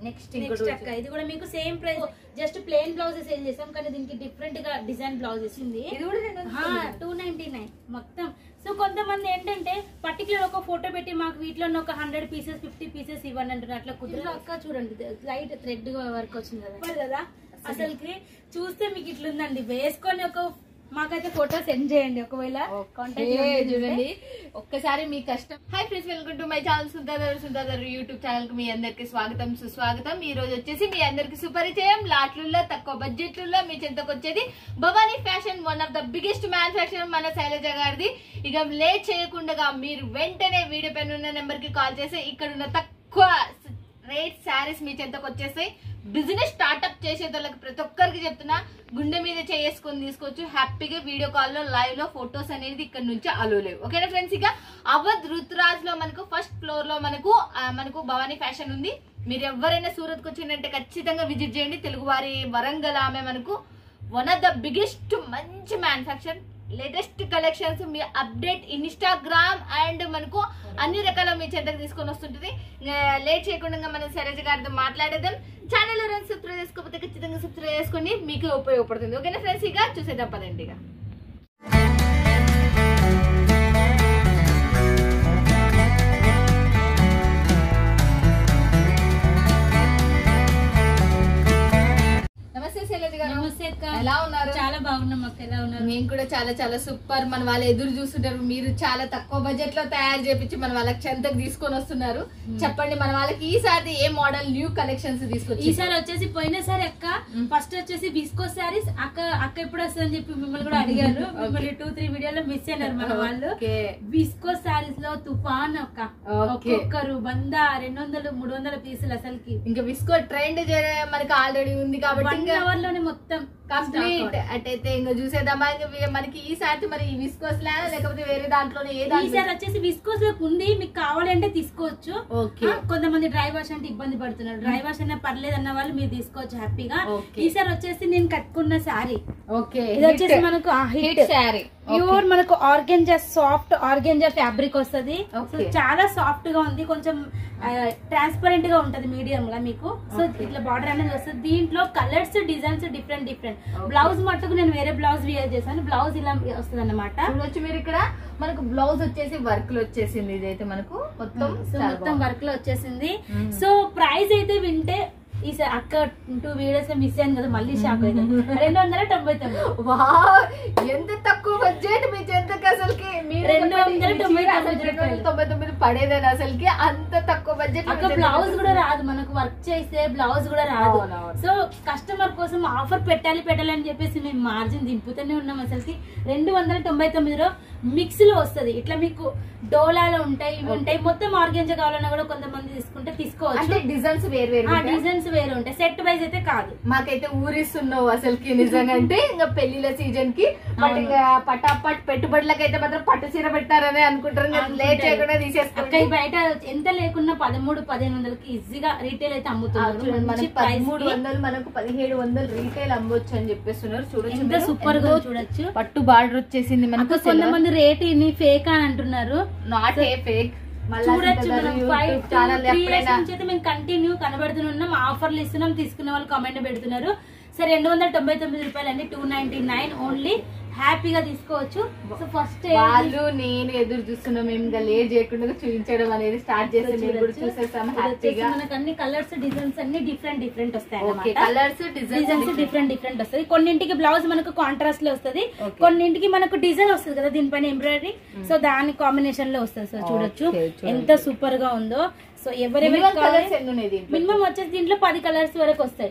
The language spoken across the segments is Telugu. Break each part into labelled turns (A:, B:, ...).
A: నెక్స్ట్
B: అక్క ఇది కూడా మీకు same price just plain blouses sale చేసాం కానీ దీనికి డిఫరెంట్ గా డిజైన్ బ్లౌజ్ ఇస్తుంది.
A: ఇది కూడా
B: 299 మొత్తం. సో కొంతమంది ఏంటంటే పర్టికులర్ ఒక ఫోటో పెట్టి మాకు వీటిలో ఒక 100 పీసెస్ 50 పీసెస్ ఇవ్వండి అంటున్నారు. అట్లా కుదరదు అక్క. చూడండి లైట్ థ్రెడ్ వర్క్ వచ్చింది కదా అసలుకి చూస్తే మీకు ఇట్లుందండి. వేసుకొని ఒక మాకైతే ఫోటో సెండ్ చేయండి ఒకవేళ కాంటాక్ట్
A: చూడండి ఒక్కసారి మీ కష్టం. Hi friends, welcome to my channel Sundar YouTube channel కి మీ అందరికి స్వాగతం సుస్వాగతం. ఈ రోజు వచ్చేసి మీ అందరికి సుపరిచయం లాట్లలో తక్కువ బడ్జెట్లలో మీ చెంతకు వచ్చేది Bhavani fashion, one of the biggest manufacturer మన శైలజ గారిది. ఇక లేట్ చేయకుండా మీరు వెంటనే వీడియో పైన ఉన్న నెంబర్ కి కాల్ చేసి ఇక్కడ ఉన్న తక్కువ రేట్ శారీస్ మీ చెంతకు వచ్చేసాయి. బిజినెస్ స్టార్ట్అప్ చేసేటోళ్ళకి ప్రతి ఒక్కరికి చెప్తున్నా, గుండె మీద చేసుకొని తీసుకోవచ్చు హ్యాపీగా. వీడియో కాల్ లో లైవ్ లో ఫొటోస్ అనేది ఇక్కడ నుంచి అలో లేవు. ఓకేనా ఫ్రెండ్స్, ఇక అవధ్ రుతురాజ్ లో మనకు ఫస్ట్ ఫ్లోర్ లో మనకు భవానీ ఫ్యాషన్ ఉంది. మీరు ఎవరైనా సూరత్ కు వచ్చిందంటే ఖచ్చితంగా విజిట్ చేయండి. తెలుగు వారి వరంగల్ ఆమె మనకు వన్ ఆఫ్ ద బిగ్గెస్ట్ మంచి manufacture. Latest collections me update Instagram and మనకు అన్ని రకాల మీ చెంతకు తీసుకొని వస్తుంటుంది. లేట్ చేయకుండా మనం శైలజ గారితో మాట్లాడేద్దాం. ఛానల్ ఎవరైనా సబ్స్క్రైబ్ చేసుకోకపోతే ఖచ్చితంగా సబ్స్క్రైబ్ చేసుకోండి, మీకు ఉపయోగపడుతుంది. ఓకేనా ఫ్రెండ్స్, ఇక చూసేద్దాం పదండి. ఇక ఎలా ఉన్నారు?
B: చాలా బాగున్నాం అక్క. ఎలా ఉన్నారు?
A: మేము కూడా చాలా చాలా సూపర్. మన వాళ్ళు ఎదురు చూస్తుంటారు. మీరు చాలా తక్కువ బడ్జెట్ లో తయారు చేపించి మన వాళ్ళకి చెంతకు తీసుకొని వస్తున్నారు. చెప్పండి మన వాళ్ళకి ఈసారి ఏ మోడల్ న్యూ కలెక్షన్స్ తీసుకొచ్చి?
B: ఈసారి వచ్చేసి పోయినసారి అక్క ఫస్ట్ వచ్చేసి విస్కో శారీస్ అక్క ఎప్పుడు వస్తుందని చెప్పి మిమ్మల్ని కూడా అడిగారు. మిమ్మల్ని 2-3 వీడియోలో మిస్ అయినారు మన వాళ్ళు. విస్కో శారీస్ లో తుఫాన్ అక్క, ఒక్కొక్కరు 100, 200, 300 పీసులు అసలుకి.
A: ఇంకా విస్కో ట్రెండ్ మనకి ఆల్రెడీ ఉంది కాబట్టి
B: 1 అవర్ లోనే మొత్తం
A: కంప్లీట్. అటైతే ఇంకా చూసేద్దామా మనకి ఈసారి మరి విస్కోస్ లాగా లేకపోతే వేరే దాంట్లోనే
B: ఈసారి వచ్చేసి విస్కోస్ లో ఉంది. మీకు కావాలంటే తీసుకోవచ్చు. కొంతమంది డ్రై వాష్ అంటే ఇబ్బంది పడుతున్నారు. డ్రై వాష్ అన్న పర్లేదు అన్న వాళ్ళు మీరు తీసుకోవచ్చు హ్యాపీగా. ఈసారి వచ్చేసి నేను కట్టుకున్న శారీ ఇది వచ్చేసి మనకు హిట్ శారీ. ప్యూర్ మనకు ఆర్గెంజా, సాఫ్ట్ ఆర్గెంజా ఫ్యాబ్రిక్ వస్తుంది. చాలా సాఫ్ట్ గా ఉంది, కొంచెం ట్రాన్స్పరెంట్ గా ఉంటది మీడియం గా మీకు. సో ఇట్లా బార్డర్ అనేది వస్తుంది. దీంట్లో కలర్స్ డిజైన్స్ డిఫరెంట్. బ్లౌజ్ మట్టుకు నేను వేరే బ్లౌజ్ వేర్ చేశాను. బ్లౌజ్ ఇలా వస్తుంది అన్నమాట.
A: చూడొచ్చు మీరు ఇక్కడ మనకు బ్లౌజ్ వచ్చేసి వర్క్ లో వచ్చేసింది. ఇదైతే మనకు మొత్తం
B: వర్క్ లో వచ్చేసింది. సో ప్రైస్ అయితే వింటే ఈసారి అక్క 2 వీడియోస్ మిస్ అయింది కదా, మళ్ళీ షాక్ అయితే 299.
A: ఎంత తక్కువ బడ్జెట్ మీ చెంతకి అసలుకి
B: 299
A: పడేదని అసలుకి అంత తక్కువ బడ్జెట్.
B: అక్క బ్లౌజ్ కూడా రాదు మనకు, వర్క్ చేస్తే బ్లౌజ్ కూడా రాదు. సో కస్టమర్ కోసం ఆఫర్ పెట్టాలి అని చెప్పేసి మేము మార్జిన్ దింపుతూనే ఉన్నాం. అసలుకి 299లో మిక్స్ లో వస్తుంది. ఇట్లా మీకు డోలాలో ఉంటాయి, ఇవి ఉంటాయి. మొత్తం ఆర్గెంజా కావాలన్నా కూడా కొంతమంది తీసుకుంటే తీసుకోవచ్చు.
A: డిజైన్స్
B: వేరే ఉంటాయి, సెట్ వైజ్ అయితే కాదు.
A: మాకైతే ఊరిస్తున్నావు అసలుకి నిజంగా. అంటే ఇంకా పెళ్లిల సీజన్ కి పటాపట్ పెట్టుబడులకు అయితే మాత్రం పట్టు చీర పెట్టారని అనుకుంటారు. లేట్ చేయకుండా తీసేసుకుంటాం.
B: బయట ఎంత లేకున్నా 1300-1500కి ఈజీగా రీటైల్ అయితే అమ్ముతున్నారు.
A: 1300 మనకు 1700 రీటైల్ అమ్మొచ్చు అని చెప్పేస్తున్నారు. చూడొచ్చు
B: ఎంత సూపర్ గా చూడొచ్చు.
A: పట్టు బార్డర్ వచ్చేసింది మనకు.
B: కొంతమంది రేట్ ఫేక్ అని అంటున్నారు.
A: Not a fake.
B: చూడొచ్చు మేము కంటిన్యూ కనబడుతున్నాం. ఆఫర్లు ఇస్తున్నాం, తీసుకున్న వాళ్ళు కామెంట్ పెడుతున్నారు. సరే 299 రూపాయలు అండి, 299 ఓన్లీ. హ్యాపీగా తీసుకోవచ్చు. సో ఫస్ట్
A: వాళ్ళు నేను ఎదురు చూస్తున్నాం. మేము ఇంకా లేట్ చేయకుండా చూపించడం అనేది స్టార్ట్ చేస్తే మీరు కూడా చూసేస్తాం హ్యాపీగా.
B: మనకు అన్ని కలర్స్ డిజైన్స్ అన్ని డిఫరెంట్ వస్తాయి.
A: కలర్స్ డిజైన్స్
B: డిఫరెంట్ వస్తాయి. కొన్నింటికి బ్లౌజ్ మనకు కాంట్రాస్ట్ లో వస్తుంది, కొన్నింటికి మనకు డిజైన్ వస్తుంది కదా దీనిపైన ఎంబ్రాయిడరీ. సో దాని కాంబినేషన్ లో వస్తుంది. సో చూడొచ్చు ఎంత సూపర్ గా ఉందో. సో ఎవరెవరి మినిమం వచ్చేసి దీంట్లో 10 కలర్స్ వరకు వస్తాయి.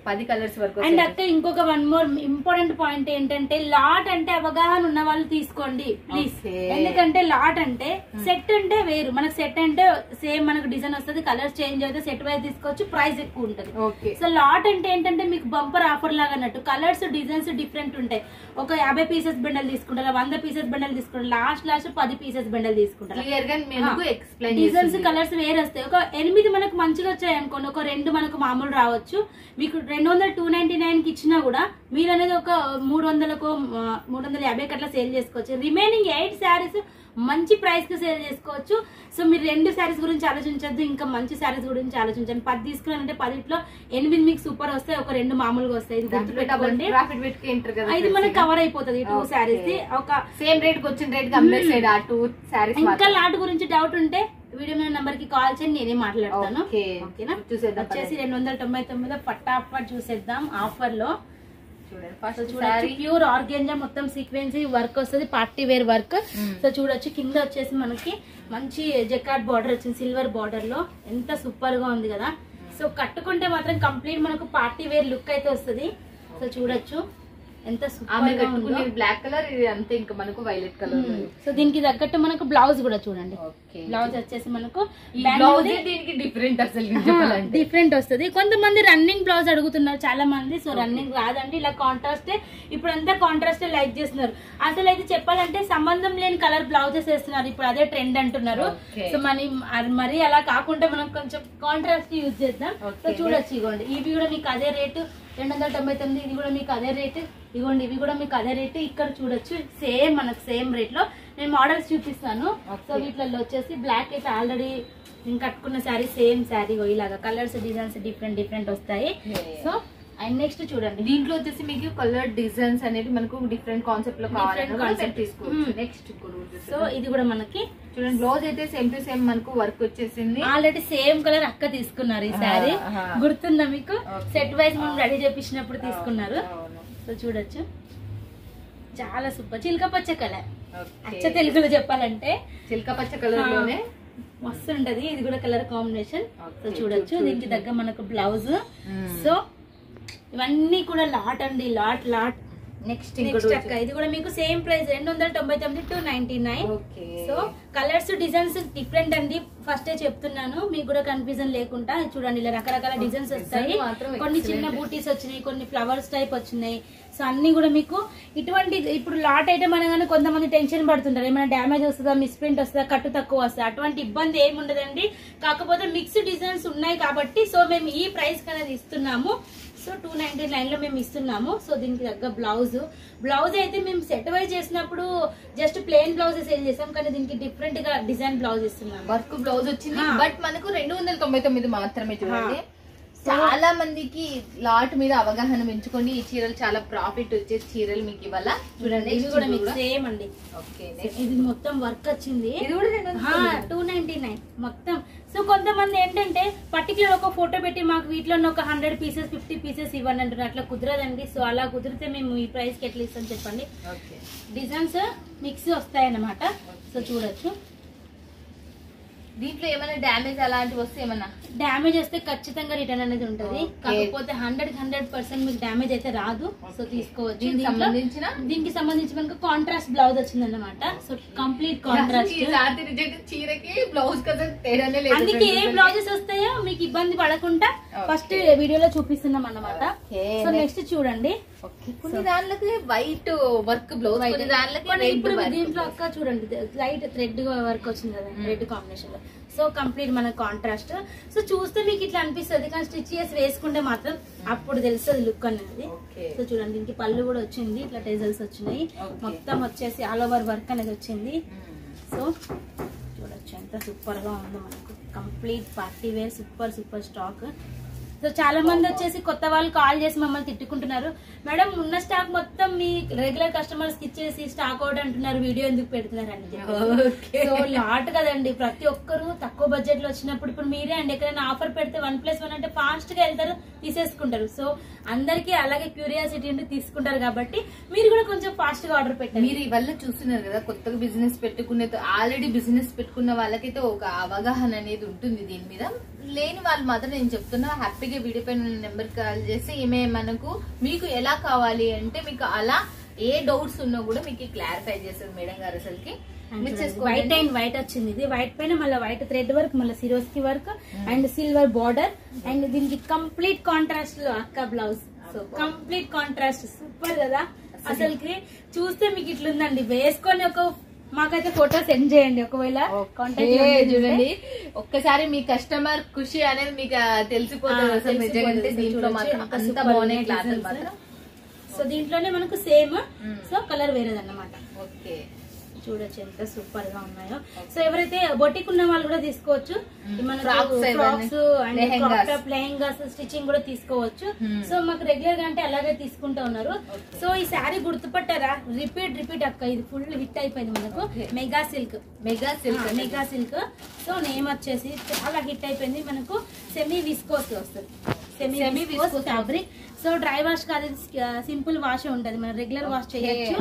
A: 10 కలర్స్ వరకు.
B: అండ్ అక్క ఇంకొక 1 మోర్ ఇంపార్టెంట్ పాయింట్ ఏంటంటే, లాట్ అంటే అవగాహన ఉన్న వాళ్ళు తీసుకోండి ప్లీజ్. ఎందుకంటే లాట్ అంటే సెట్ అంటే వేరు. మనకు సెట్ అంటే సేమ్ మనకు డిజైన్ వస్తుంది, కలర్స్ చేంజ్ అవుతాయి, సెట్ వైజ్ తీసుకోవచ్చు, ప్రైస్ ఎక్కువ ఉంటుంది. సో లాట్ అంటే ఏంటంటే మీకు బంపర్ ఆఫర్ లాగా అన్నట్టు. కలర్స్ డిజైన్స్ డిఫరెంట్ ఉంటాయి. ఒక 50 పీసెస్ బండల్ తీసుకుంటారు, 100 పీసెస్ బండల్ తీసుకుంటారు, లాస్ట్ 10 పీసెస్ బండల్ తీసుకుంటారు. డిజైన్స్ కలర్స్ వేరే వస్తాయి. ఒక 8 మనకు మంచిగా వచ్చాయి అనుకోండి, ఒక 2 మనకు మామూలు రావచ్చు. మీకు 200-299 కి ఇచ్చినా కూడా మీరు అనేది ఒక 300-350 అట్లా సేల్ చేసుకోవచ్చు. రిమైనింగ్ 8 శారీస్ మంచి ప్రైస్ కి సేల్ చేసుకోవచ్చు. సో మీరు 2 శారీస్ గురించి ఆలోచించద్దు, ఇంకా మంచి శారీస్ గురించి ఆలోచించండి. 10 తీసుకున్నారంటే 10లో 8 మీకు సూపర్ వస్తాయి, ఒక 2 మామూలుగా వస్తాయి. ఇది గుర్తుపెట్టుకోండి. ఇది మనకి కవర్ అయిపోతుంది. 2 శారీస్ ఒక
A: సేమ్ రేట్ కి వచ్చిన రేట్ కంపల్సరీ ఆ 2 శారీస్.
B: ఇంకా లాట్ గురించి డౌట్ ఉంటే వీడియో మీద నంబర్ కి కాల్ చేయండి, నేనే మాట్లాడతాను. ఓకేనా? వచ్చేసి 299 ఫటాఫట్ చూసేద్దాం ఆఫర్ లో. చూడండి ప్యూర్ ఆర్గాంజా మొత్తం సీక్వెన్సీ వర్క్ వస్తుంది, పార్టీ వేర్ వర్క్. సో చూడొచ్చు కింద వచ్చేసి మనకి మంచి జకార్డ్ బార్డర్ వచ్చింది, సిల్వర్ బార్డర్ లో. ఎంత సూపర్ గా ఉంది కదా. సో కట్టుకుంటే మాత్రం కంప్లీట్ మనకు పార్టీ వేర్ లుక్ అయితే వస్తుంది. సో చూడొచ్చు ఎంత సూపర్ గా ఉందో.
A: బ్లాక్ కలర్, ఇది అంతే ఇంకా మనకు వైలెట్ కలర్.
B: సో దీనికి తగ్గట్టు మనకు బ్లౌజ్ కూడా చూడండి. బ్లౌజ్ వచ్చేసి మనకు
A: దీనికి డిఫరెంట్, అసలు
B: డిఫరెంట్ వస్తుంది. కొంతమంది రన్నింగ్ బ్లౌజ్ అడుగుతున్నారు చాలా మంది. సో రన్నింగ్ రాదండి, ఇలా కాంట్రాస్ట్. ఇప్పుడు అంతా కాంట్రాస్ట్ లైక్ చేస్తున్నారు. అసలు అయితే చెప్పాలంటే సంబంధం లేని కలర్ బ్లౌజెస్ వేస్తున్నారు, ఇప్పుడు అదే ట్రెండ్ అంటున్నారు. సో మరి అలా కాకుండా మనం కొంచెం కాంట్రాస్ట్ యూజ్ చేద్దాం. సో చూడొచ్చు, ఇగోండి ఇవి కూడా మీకు అదే రేటు 299. ఇది కూడా మీకు అదే రేటు. ఇగోండి ఇవి కూడా మీకు అదే రేటు. ఇక్కడ చూడొచ్చు సేమ్ మనకు సేమ్ రేట్ లో నేను మోడల్స్ చూపిస్తాను. సో వీటిలో వచ్చేసి బ్లాక్ అయితే ఆల్రెడీ నేను కట్టుకున్న శారీ, సేమ్ శారీ ఇలాగా కలర్స్ డిజైన్స్ డిఫరెంట్ వస్తాయి. సో అండ్ నెక్స్ట్ చూడండి
A: దీంట్లో వచ్చేసి మీకు కలర్ డిజైన్స్ అనేది మనకు డిఫరెంట్ కాన్సెప్ట్ లో కావాలి తీసుకోవచ్చు. నెక్స్ట్
B: సో ఇది కూడా మనకి
A: చూడండి బ్లౌజ్ అయితే సేమ్ టు సేమ్ మనకు వర్క్ వచ్చేసింది.
B: ఆల్రెడీ సేమ్ కలర్ అక్క తీసుకున్నారు ఈ శారీ, గుర్తుందా మీకు? సెట్ వైజ్ మనం రెడీ చేపించినప్పుడు తీసుకున్నారు. సో చూడొచ్చు చాలా సూపర్ చిలక పచ్చ కలర్. అచ్చ తెలుగులో చెప్పాలంటే
A: చిలక పచ్చ కలర్ లోనే
B: మస్తు ఉంటది. ఇది కూడా కలర్ కాంబినేషన్. సో చూడొచ్చు దీనికి దగ్గర మనకు బ్లౌజ్. సో ఇవన్నీ కూడా లాట్ అండి, లాట్. నెక్స్ట్ అక్క ఇది కూడా మీకు same price 299 to 99. So colours designs different అండి, ఫస్టే చెప్తున్నాను మీకు కూడా కన్ఫ్యూజన్ లేకుండా. చూడండి ఇలా రకరకాల డిజైన్స్ వస్తాయి, కొన్ని చిన్న బూటీస్ వచ్చినాయి, కొన్ని ఫ్లవర్స్ టైప్ వచ్చినాయి. సో అన్ని కూడా మీకు ఇటువంటి ఇప్పుడు లాట్ ఐటమ్ అనగానే కొంతమంది టెన్షన్ పడుతుంటారు, ఏమైనా డ్యామేజ్ వస్తుందా, మిస్ప్రింట్ వస్తుందా, కట్టు తక్కువ వస్తుందా. అటువంటి ఇబ్బంది ఏమి ఉండదండి. కాకపోతే మిక్స్ డిజైన్స్ ఉన్నాయి కాబట్టి సో మేము ఈ ప్రైస్ అనేది ఇస్తున్నాము. సో 299 లో మేము ఇస్తున్నాము. సో దీనికి తగ్గ బ్లౌజ్ అయితే మేము సెట్ వైజ్ చేసినప్పుడు జస్ట్ ప్లెయిన్ బ్లౌజ్ సేల్ చేసాం, కానీ దీనికి డిఫరెంట్ గా డిజైన్ బ్లౌజ్ ఇస్తున్నాం.
A: వర్క్ బ్లౌజ్ వచ్చింది, బట్ మనకు 299 మాత్రమే. చూడండి చాలా మందికి లాట్ మీద అవగాహన పెంచుకోండి. ఈ చీరలు చాలా ప్రాఫిట్ వచ్చే చీరలు మీకు ఇవాళ. చూడండి
B: ఇది కూడా మీకు సేమ్ అండి. ఇది మొత్తం వర్క్ వచ్చింది,
A: ఇది కూడా
B: 299 మొత్తం. సో కొంతమంది ఏంటంటే పర్టికులర్ ఒక ఫోటో పెట్టి మాకు వీటిలో ఒక 100 పీసెస్ 50 పీసెస్ ఇవ్వండి అంటున్నారు, అట్లా కుదరదండి. సో అలా కుదిరితే మేము ఈ ప్రైస్ కి ఎట్లా ఇస్తాం చెప్పండి. డిజైన్స్ మిక్స్ వస్తాయన్నమాట. సో చూడొచ్చు
A: దీంట్లో ఏమైనా డ్యామేజ్ అలాంటివి వస్తే ఏమన్నా
B: డ్యామేజ్ వస్తే ఖచ్చితంగా రిటర్న్ అనేది ఉంటది. కాకపోతే 100% మీకు డ్యామేజ్ అయితే రాదు. సో తీసుకోవచ్చు. దీనికి సంబంధించి మనకు కాంట్రాస్ట్ బ్లౌజ్ వచ్చింది అన్నమాట. So complete contrast.
A: చీరకి బ్లౌజ్ కదా తేడానే లేదు.
B: అందుకే ఏ బ్లౌజెస్ వస్తాయో మీకు ఇబ్బంది పడకుండా ఫస్ట్ వీడియోలో చూపిస్తున్నాం అన్నమాట. సో నెక్స్ట్ చూడండి
A: కొన్ని దాంట్లోకి వైట్ వర్క్ బ్లౌజ్,
B: ఇప్పుడు దీంట్లో అక్క చూడండి లైట్ థ్రెడ్ వర్క్ వచ్చింది కదా, రెడ్ కాంబినేషన్ లో. సో కంప్లీట్ మన కాంట్రాస్ట్. సో చూస్తే మీకు ఇట్లా అనిపిస్తుంది, కానీ స్టిచ్ చేసి వేసుకుంటే మాత్రం అప్పుడు తెలుస్తుంది లుక్ అనేది. సో చూడండి దీనికి పళ్ళు కూడా వచ్చింది, ఇట్లా టెజల్స్ వచ్చినాయి, మొత్తం వచ్చేసి ఆల్ ఓవర్ వర్క్ అనేది వచ్చింది. సో చూడొచ్చు ఎంత సూపర్ గా ఉందో మనకు. Complete party wear super stock. So చాలా మంది వచ్చేసి కొత్త వాళ్ళు కాల్ చేసి మమ్మల్ని తిట్టుకుంటున్నారు, మేడం ఉన్న స్టాక్ మొత్తం మీ రెగ్యులర్ కస్టమర్స్ కి ఇచ్చేసి స్టాక్ అవుట్ అంటున్నారు, వీడియో ఎందుకు పెడుతున్నారు అని చెప్పి. సో లాట్ కదండి, ప్రతి ఒక్కరు తక్కువ బడ్జెట్ లో వచ్చినప్పుడు ఇప్పుడు మీరే అండి ఎక్కడైనా ఆఫర్ పెడితే 1+1 అంటే ఫాస్ట్ గా వెళ్తారు, తీసేసుకుంటారు. సో అందరికి అలాగే క్యూరియాసిటీ ఉండి తీసుకుంటారు కాబట్టి మీరు కూడా కొంచెం ఫాస్ట్ గా ఆర్డర్ పెట్టండి.
A: మీరు ఇవల్ల చూస్తున్నారు కదా, కొత్తగా బిజినెస్ పెట్టుకునే ఆల్రెడీ బిజినెస్ పెట్టుకున్న వాళ్ళకైతే ఒక అవగాహన అనేది ఉంటుంది దీని మీద. లేని వాళ్ళు మాత్రం నేను చెప్తున్నా హ్యాపీగా వీడియో పైన నెంబర్ కాల్ చేసి ఈమె మనకు మీకు ఎలా కావాలి అంటే మీకు అలా ఏ డౌట్స్ ఉన్నా కూడా మీకు క్లారిఫై చేస్తారు మేడం గారు. అసలుకి
B: వైట్ అండ్ వైట్ వచ్చింది, ఇది వైట్ పైన మళ్ళీ వైట్ థ్రెడ్ వర్క్, మళ్ళీ Swarovski work and silver border, and దీనికి కంప్లీట్ కాంట్రాస్ట్ లో అక్క blouse. So complete contrast super కదా. అసలుకి చూస్తే మీకు ఇట్లుందండి, వేసుకొని ఒక మాకైతే ఫోటో సెండ్ చేయండి ఒకవేళ కాంటాక్ట్
A: చూడండి. ఒక్కసారి మీ కస్టమర్ ఖుషి అనేది మీకు తెలిసిపోతుంది అసలు నిజంగా. దీంట్లో మాత్రం అంత బాగున్నాయి క్లాత్ మాత్రం.
B: సో దీంట్లోనే మనకు సేమ్ సో కలర్ వేరేదన్నమాట.
A: ఓకే
B: చూడొచ్చు ఎంత సూపర్ గా ఉన్నాయో. సో ఎవరైతే బొటిక్ ఉన్న వాళ్ళు కూడా తీసుకోవచ్చు, ఫ్రాక్స్ అండ్ లెహంగాస్ స్టిచ్చింగ్ కూడా తీసుకోవచ్చు. సో మాకు రెగ్యులర్ గా అంటే అలాగే తీసుకుంటూ ఉన్నారు. సో ఈ శారీ గుర్తుపట్టారా, రిపీట్ అక్క, ఇది ఫుల్ హిట్ అయిపోయింది మనకు. Mega silk. సో నేమ్ వచ్చేసి చాలా హిట్ అయిపోయింది మనకు. సెమీ విస్కోస్ వస్తుంది, semi viscose fabric. So dry wash కాదు, సింపుల్ వాష్ ఉంటది, మనం రెగ్యులర్ వాష్ చేయొచ్చు.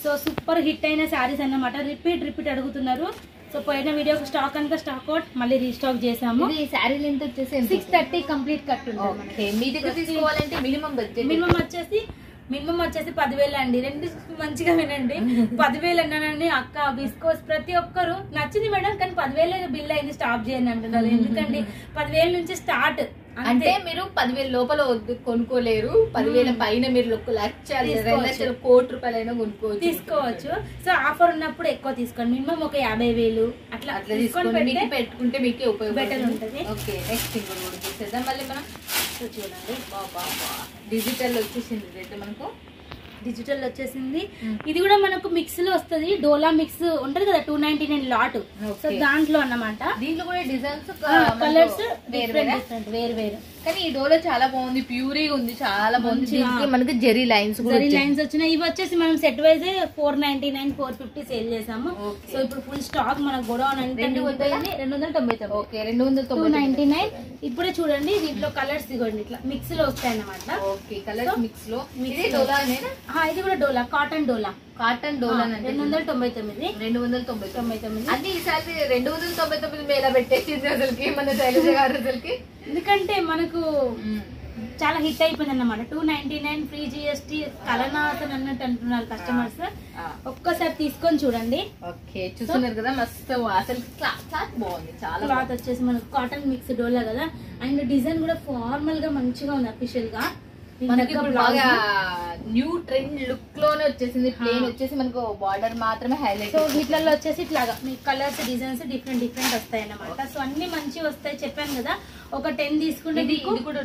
B: సో సూపర్ హిట్ అయిన శారీస్ అన్నమాట. రిపీట్ అడుగుతున్నారు. సో పోయిన వీడియోకి స్టాక్ అంతా స్టాక్ అవుట్, మళ్ళీ రీస్టాక్ చేసాము.
A: ఈ శారీ లెంత్ వచ్చేసి
B: 630 కంప్లీట్ కట్ ఉంటుంది.
A: మీ దగ్గర తీసుకోవాలంటే మినిమం
B: వచ్చేసి 10,000 అండి. రెండు మంచిగా వినండి, 10,000 అన్నానండి. అక్క విస్కోస్ ప్రతి ఒక్కరు నచ్చింది మేడం, కానీ 10,000 బిల్ అయింది స్టాప్ చేయండి అంటున్నారు. ఎందుకండి 10,000 నుంచి స్టార్ట్,
A: అంటే మీరు 10,000 లోపల కొనుక్కోలేరు. 10,000 పైన మీరు 1,00,000 కోటి రూపాయలైనా
B: తీసుకోవచ్చు. సో ఆఫర్ ఉన్నప్పుడు ఎక్కువ తీసుకోండి, మినిమం ఒక 50,000 అట్లా
A: తీసుకొని పెట్టుకుంటే మీకు ఉపయోగం
B: బెటర్ ఉంటుంది.
A: ఓకే, నెక్స్ట్ ఇంకోటి కూడా చూసేద్దాం మళ్ళీ మనం.
B: చూడండి,
A: డిజిటల్ వచ్చేసింది రేట్ మనకు.
B: డిజిటల్ వచ్చేసింది. ఇది కూడా మనకు మిక్స్ లో వస్తుంది, డోలా మిక్స్ ఉంటది కదా, 299 లాట్. సో దాంట్లో అన్నమాట.
A: దీంట్లో కూడా డిజైన్స్
B: కలర్స్ వేరు.
A: కానీ ఈ డోలా చాలా బాగుంది, ప్యూరీగా ఉంది, చాలా బాగుంది. మనకి జెరీ లైన్స్
B: వచ్చినాయి. ఇవి వచ్చేసి మనం సెట్ వైజ్ 499 450 సేల్ చేసాము. సో ఇప్పుడు ఫుల్ స్టాక్ మన గోడౌన్ అంటే 299.
A: ఓకే, 299.
B: ఇప్పుడే చూడండి దీంట్లో కలర్స్ ఇవ్వండి, ఇట్లా మిక్స్ లో వస్తాయి అన్నమాట.
A: ఓకే, కలర్స్ మిక్స్ లో. ఇది
B: కూడా డోలా, కాటన్ డోలా
A: 299. అంటే ఈసారి 299 మేళ పెట్టేసింది అసలుకి మన శైలజ గారు అసలుకి.
B: ఎందుకంటే మనకు చాలా హిట్ అయిపోయింది అన్నమాట. 299 ఫ్రీ GST కలనాథన్ అన్నట్టు అంటున్నారు కస్టమర్స్. ఒక్కసారి తీసుకొని చూడండి.
A: ఓకే, చూస్తున్నారు కదా, మస్తు అసలు క్లాత్ బాగుంది, చాలా
B: క్లాత్ వచ్చేసి మనకు కాటన్ మిక్స్ డోలా కదా. అండ్ డిజైన్ కూడా ఫార్మల్ గా మంచిగా ఉంది, అఫీషియల్ గా.
A: మనకి బాగా న్యూ ట్రెండ్ లుక్ లోనే వచ్చేసింది. ప్లేన్ వచ్చేసి మనకు బార్డర్ మాత్రమే హైలైట్.
B: సో వీటిలో వచ్చేసి ఇట్లాగా మీకు కలర్స్ డిజైన్స్ డిఫరెంట్ వస్తాయి అన్నమాట. సో అన్ని మంచిగా వస్తాయి, చెప్పాను కదా. ఒక 10 తీసుకుంటే
A: ఇది కూడా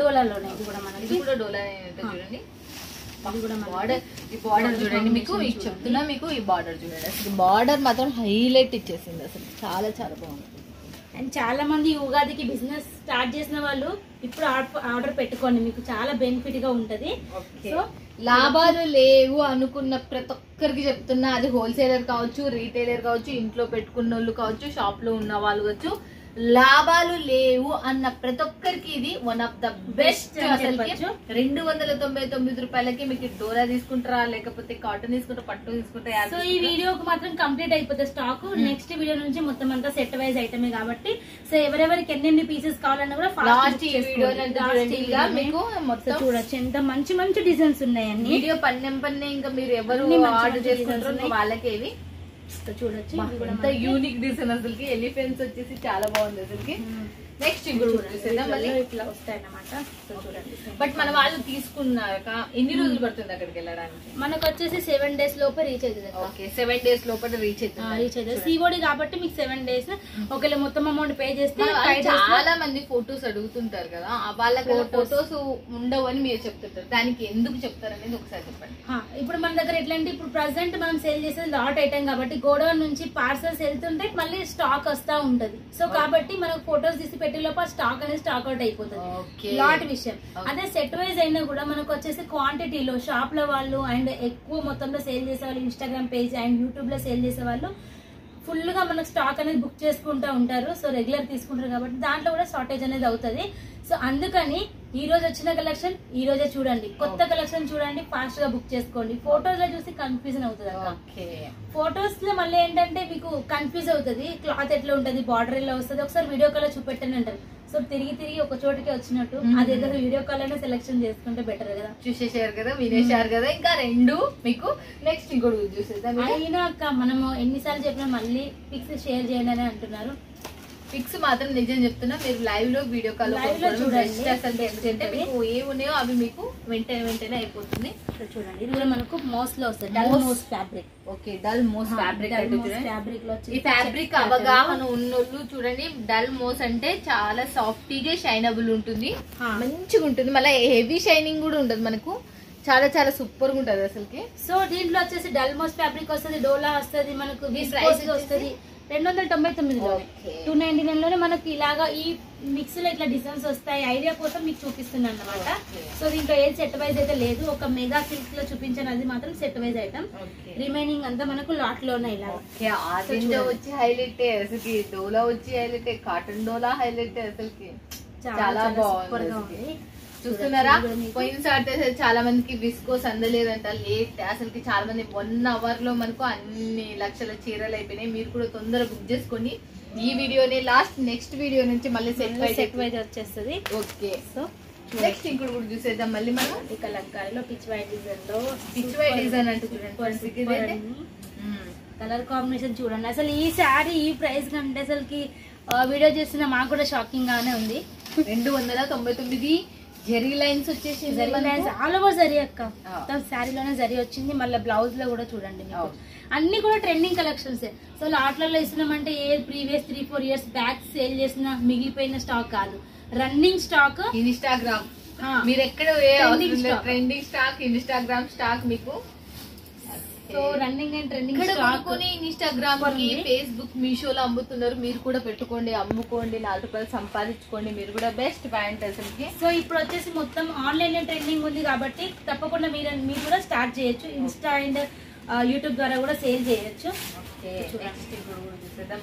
B: డోలాలోనే, ఇది కూడా మనకి
A: డోలా చూడండి. ఈ బార్డర్ చూడండి, మీకు చెప్తున్నా, మీకు ఈ బార్డర్ చూడండి, అసలు బార్డర్ మాత్రం హైలైట్ ఇచ్చేసింది, అసలు చాలా బాగుంది.
B: అండ్ చాలా మంది ఉగాదికి బిజినెస్ స్టార్ట్ చేసిన వాళ్ళు ఇప్పుడు ఆర్డర్ పెట్టుకోండి, మీకు చాలా బెనిఫిట్ గా ఉంటది. సో
A: లాభాలు లేవు అనుకున్న ప్రతి ఒక్కరికి చెప్తున్నా, అది హోల్సేలర్ కావచ్చు, రీటైలర్ కావచ్చు, ఇంట్లో పెట్టుకున్న వాళ్ళు కావచ్చు, షాప్ లో ఉన్న వాళ్ళు కావచ్చు, లాభాలు లేవు అన్న ప్రతి ఒక్కరికి ఇది వన్ ఆఫ్ ద బెస్ట్. అసలు 299 రూపాయలకి మీకు డోరా తీసుకుంటారా, లేకపోతే కాటన్ తీసుకుంటారా, పట్టు తీసుకుంటారా.
B: సో ఈ వీడియోకి మాత్రం కంప్లీట్ అయిపోతుంది స్టాక్. నెక్స్ట్ వీడియో నుంచి మొత్తం అంతా సెట్ వైజ్ ఐటమే కాబట్టి, సో ఎవరెవరికి ఎన్ని పీసెస్ కావాలన్నా కూడా
A: మీకు మొత్తం
B: చూడొచ్చు ఎంత మంచి డిజైన్స్ ఉన్నాయని.
A: వీడియో పన్నె ఇంకా మీరు ఎవరు ఆర్డర్ చేసుకుంటారో వాళ్ళకి
B: చూడొచ్చు.
A: అంత యూనిక్ డిజైన్ అసలుకి. ఎలిఫెంట్స్ వచ్చేసి చాలా బాగుంది అసలుకి. నెక్స్ట్
B: ఇట్లా వస్తాయి అన్నమాట.
A: బట్ మన వాళ్ళు తీసుకున్నాక ఎన్ని రోజులు పడుతుంది అక్కడికి వెళ్ళడానికి?
B: మనకు వచ్చేసి 7 days లోపే రీచ్ అవుతుంది.
A: ఓకే, 7 days లోపల రీచ్ అవుతుంది.
B: సిఓడి కాబట్టి మీకు 7 days. ఒకవేళ మొత్తం అమౌంట్ పే చేస్తే.
A: చాలా మంది ఫొటోస్ అడుగుతుంటారు కదా, వాళ్ళకి ఫొటోస్ ఉండవు అని మీరు చెప్తుంటారు, దానికి ఎందుకు చెప్తారు అనేది ఒకసారి చెప్పండి.
B: ఇప్పుడు మన దగ్గర ఎట్లంటే, ఇప్పుడు ప్రెసెంట్ మనం సేల్ చేసేది లాట్ ఐటమ్ కాబట్టి గోడౌన్ నుంచి పార్సల్స్ వెళ్తుంటే మళ్ళీ స్టాక్ వస్తా ఉంటది. సో కాబట్టి మనకు ఫొటోస్ తీసి పెట్టే లోపల స్టాక్ అనేది స్టాక్ అవుట్ అయిపోతుంది, లాట్ విషయం. అదే సెట్ వైజ్ అయినా కూడా మనకు వచ్చేసి క్వాంటిటీలో షాప్ లో వాళ్ళు అండ్ ఎక్కువ మొత్తంలో సేల్ చేసే వాళ్ళు, ఇన్స్టాగ్రామ్ పేజ్ అండ్ యూట్యూబ్ లో సేల్ చేసే వాళ్ళు ఫుల్ గా మనకు స్టాక్ అనేది బుక్ చేసుకుంటూ ఉంటారు. సో రెగ్యులర్ తీసుకుంటారు కాబట్టి దాంట్లో కూడా షార్టేజ్ అనేది అవుతుంది. సో అందుకని ఈ రోజు వచ్చిన కలెక్షన్ ఈ రోజే చూడండి, కొత్త కలెక్షన్ చూడండి, ఫాస్ట్ గా బుక్ చేసుకోండి. ఫోటోస్ లో చూసి కన్ఫ్యూజన్ అవుతుంది. ఫోటోస్ లో మళ్ళీ ఏంటంటే మీకు కన్ఫ్యూజ్ అవుతుంది, క్లాత్ ఎట్లా ఉంటది, బార్డర్ ఎలా వస్తుంది, ఒకసారి వీడియో కాల్ చూపెట్టండి అంటారు. సో తిరిగి ఒక చోటికి వచ్చినట్టు అదే వీడియో కాల్ అయినా సెలెక్షన్ చేసుకుంటే బెటర్ కదా.
A: చూసేసారు కదా, వినేశారు కదా, ఇంకా 2 మీకు నెక్స్ట్ ఇంకోటి చూసేద్దాం.
B: అయినా అక్క మనము ఎన్నిసార్లు చెప్పినా మళ్ళీ పిక్స్ షేర్ చేయండి అని అంటున్నారు.
A: పిక్స్ మాత్రం నిజం చెప్తున్నా, మీరు లైవ్ లో వీడియో కాల్ చూడండి. అసలు ఎందుకంటే మీకు ఏ ఉన్నాయో అవి మీకు వెంటనే అయిపోతుంది.
B: చూడండి, ఇది కూడా మనకు మోస్ లో వస్తుంది, డల్ మోస్ ఫ్యాబ్రిక్.
A: ఓకే, డల్ మోస్ ఫ్యాబ్రిక్.
B: ఫ్యాబ్రిక్ లో
A: ఈ ఫ్యాబ్రిక్ అవగాహన ఉన్నోళ్ళు చూడండి, డల్ మోస్ అంటే చాలా సాఫ్టీగా షైనబుల్ ఉంటుంది, మంచిగా ఉంటుంది, మళ్ళీ హెవీ షైనింగ్ కూడా ఉండదు మనకు. చాలా చాలా సూపర్ గా ఉంటది అసలుకి.
B: సో దీంట్లో వచ్చేసి డల్మోస్ ఫ్యాబ్రిక్ వస్తుంది, డోలా వస్తుంది, మనకు
A: ఈ
B: విస్కోస్
A: price
B: వస్తుంది 299
A: Okay.
B: 299 లోనే మనకి ఇలాగా ఈ మిక్స్ లో ఇట్లా డిజైన్స్ వస్తాయి. ఐడియా కోసం మీకు చూపిస్తున్నాను అన్నమాట.
A: Okay.
B: సో దీంట్లో ఏది సెట్ వైజ్ అయితే లేదు, ఒక మెగా సిల్క్ లో చూపించాను, అది మాత్రం సెట్ వైజ్ ఐటమ్. రిమైనింగ్ అంతా మనకు లాట్ లోనే ఇలా.
A: ఆర్గెంజా వచ్చి హైలైట్ అసలుకి, డోలా వచ్చి హైలైట్, కాటన్ డోలా హైలైట్ అసలుకి చాలా
B: సూపర్ గా
A: బాగుంది.
B: ఉంది.
A: చూస్తున్నారా, పోయినసారి చాలా మందికి విస్కోస్ అందలేదంట, లేట్ అసలుకి చాలా మంది 1 hour లో మనకు అన్ని లక్షల చీరలు అయిపోయినాయి. మీరు కూడా తొందరగా బుక్ చేసుకోండి. ఈ వీడియోని లాస్ట్ నెక్స్ట్ వీడియో నుంచి మళ్ళీ సెట్
B: వైజ్ వచ్చేస్తుంది.
A: ఓకే, సో నెక్స్ట్ ఇంకోటి కూడా చూసేద్దాం మళ్ళీ మనం.
B: కలంకారీలో పిచ్ వైట్ డిజైన్ లో,
A: పిచ్ వైట్ డిజైన్ అంటే చూడండి,
B: కలర్ కాంబినేషన్ చూడండి. అసలు ఈ శారీ ఈ ప్రైస్ కంటే అసలుకి వీడియో చేస్తున్న మాకు కూడా షాకింగ్ గానే ఉంది.
A: 299 జెరీ లైన్స్ వచ్చేసి,
B: ఆల్ ఓవర్ జరీ అక్క, మొత్తం శారీలోనే జరీ వచ్చింది. మళ్ళీ బ్లౌజ్ లో కూడా చూడండి మీకు అన్ని కూడా ట్రెండింగ్ కలెక్షన్స్. సో లాట్లలో ఇస్తున్నామంటే ఏ ప్రీవియస్ 3-4 years బ్యాక్ సేల్ చేసిన మిగిలిపోయిన స్టాక్ కాదు, రన్నింగ్ స్టాక్.
A: ఇన్స్టాగ్రామ్ మీరు ఎక్కడ ట్రెండింగ్ స్టాక్, ఇన్స్టాగ్రామ్ స్టాక్ మీకు.
B: So running and trending
A: Instagram కి, ఫేస్బుక్, మీషోలో అమ్ముతున్నారు. మీరు కూడా పెట్టుకోండి, అమ్ముకోండి, 4 రూపాయలు సంపాదించుకోండి. మీరు కూడా బెస్ట్ ప్యాంట్ అసలుకి.
B: సో ఇప్పుడు వచ్చేసి మొత్తం ఆన్లైన్ లో ట్రెండింగ్ ఉంది కాబట్టి తప్పకుండా మీరు కూడా స్టార్ట్ చేయొచ్చు. ఇన్స్టా అండ్ యూట్యూబ్ ద్వారా కూడా సేల్ చేయొచ్చు.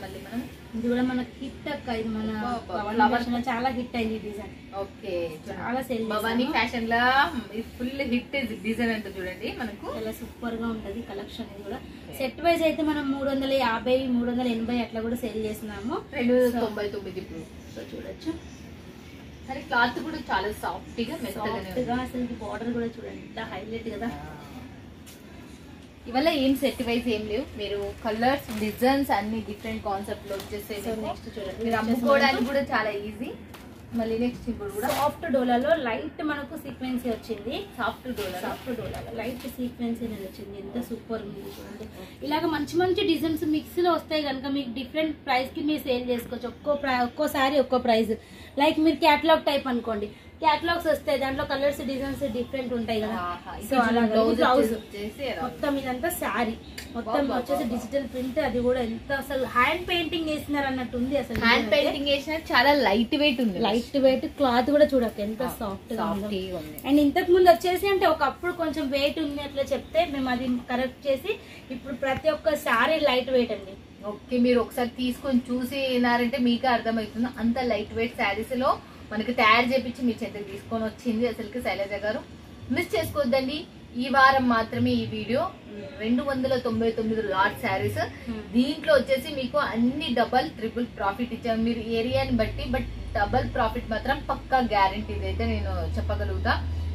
A: మళ్ళీ మనం
B: ఇది కూడా మనకి హిట్ అక్క, ఇది మన చాలా హిట్ అయింది ఈ డిజైన్.
A: ఓకే,
B: చాలా సేల్
A: భవానీ ఫ్యాషన్ లా ఫుల్ హిట్ డిజైన్ అంటే చూడండి మనకు
B: చాలా సూపర్ గా ఉంటది కలెక్షన్. ఇది కూడా సెట్ వైజ్ అయితే మనం 350, 380 అట్లా కూడా సేల్ చేస్తున్నాము.
A: 299 ఇప్పుడు.
B: సో చూడొచ్చు,
A: కానీ క్లాత్ కూడా చాలా సాఫ్ట్ గా మెత్తగా.
B: అసలు బార్డర్ కూడా చూడండి ఎంత హైలైట్ కదా.
A: ఇవాళ ఏం సెట్ వైజ్ ఏం లేవు, మీరు కలర్స్, డిజైన్స్ అన్ని డిఫరెంట్ కాన్సెప్ట్ లో వచ్చేసాయి.
B: నెక్స్ట్ చూడండి,
A: మీరు అమ్ముకోవడానికి కూడా చాలా ఈజీ. మళ్ళీ నెక్స్ట్ ఇప్పుడు కూడా
B: సాఫ్ట్ డోలాలో లైట్ మనకు సీక్వెన్సీ వచ్చింది.
A: సాఫ్ట్
B: డోలాలో లైట్ సీక్వెన్సీ అనేది వచ్చింది. ఎంత సూపర్ ఉంది చూడండి. ఇలాగ మంచి మంచి డిజైన్స్ మిక్స్ లో వస్తాయి కనుక మీకు డిఫరెంట్ ప్రైస్ కి మీరు సేల్ చేసుకోవచ్చు. ఒక్కోసారి ఒక్కో ప్రైస్. లైక్ మీరు క్యాటలాగ్ టైప్ అనుకోండి, క్యాటలాగ్స్ వస్తాయి, దాంట్లో కలర్స్, డిజైన్స్ డిఫరెంట్ ఉంటాయి కదా. సో అలా బ్లౌజ్ మొత్తం ఇదంతా శారీ మొత్తం వచ్చేసి డిజిటల్ ప్రింట్. అది కూడా ఎంత అసలు హ్యాండ్ పెయింటింగ్ వేసినారు అన్నట్టు ఉంది. అసలు
A: హ్యాండ్ పెయింటింగ్ వేసిన చాలా లైట్ వెయిట్ ఉంది.
B: లైట్ వెయిట్ క్లాత్ కూడా చూడక ఎంత సాఫ్ట్ గా ఉంది. అండ్ ఇంతకు ముందు వచ్చేసి అంటే ఒకప్పుడు కొంచెం వెయిట్ ఉంది అట్లా చెప్తే మేము అది కరెక్ట్ చేసి ఇప్పుడు ప్రతి ఒక్క శారీ లైట్ వెయిట్ అండి.
A: ఓకే, మీరు ఒకసారి తీసుకొని చూసినారంటే మీకే అర్థమవుతుంది. అంత లైట్ వెయిట్ శారీస్ లో మనకి తయారు చేపించి మీ చేతికి తీసుకొని వచ్చింది అసలుకి శైలజ గారు. మిస్ చేసుకోవద్దండి, ఈ వారం మాత్రమే ఈ వీడియో. 299 లాట్ శారీస్. దీంట్లో వచ్చేసి మీకు అన్ని డబల్, ట్రిపుల్ ప్రాఫిట్ ఇచ్చాము. మీరు ఏరియాని బట్టి, బట్ డబల్ ప్రాఫిట్ మాత్రం పక్కా గ్యారంటీ అయితే నేను చెప్పగలుగుతా.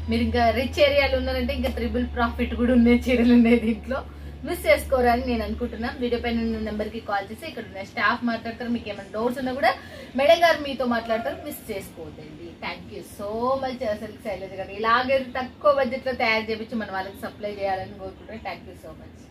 A: మీరు ఇంకా రిచ్ ఏరియాలో ఉన్నారంటే ఇంకా ట్రిపుల్ ప్రాఫిట్ కూడా ఉన్నాయి, చీరలు ఉన్నాయి దీంట్లో. మిస్ చేసుకోరని నేను అనుకుంటున్నాను. వీడియో పైన నెంబర్ కి కాల్ చేసి ఇక్కడ ఉన్న స్టాఫ్ మాట్లాడతారు. మీకు ఏమైనా డౌట్స్ ఉన్నా కూడా మేడం గారు మీతో మాట్లాడతారు. మిస్ చేసుకోవద్దండి. థ్యాంక్ యూ సో మచ్ అసలు శైలజ గారు. ఇలాగే తక్కువ బడ్జెట్ లో తయారు చేపించి మన వాళ్ళకి సప్లై చేయాలని కోరుకుంటున్నాను. Thank you so much.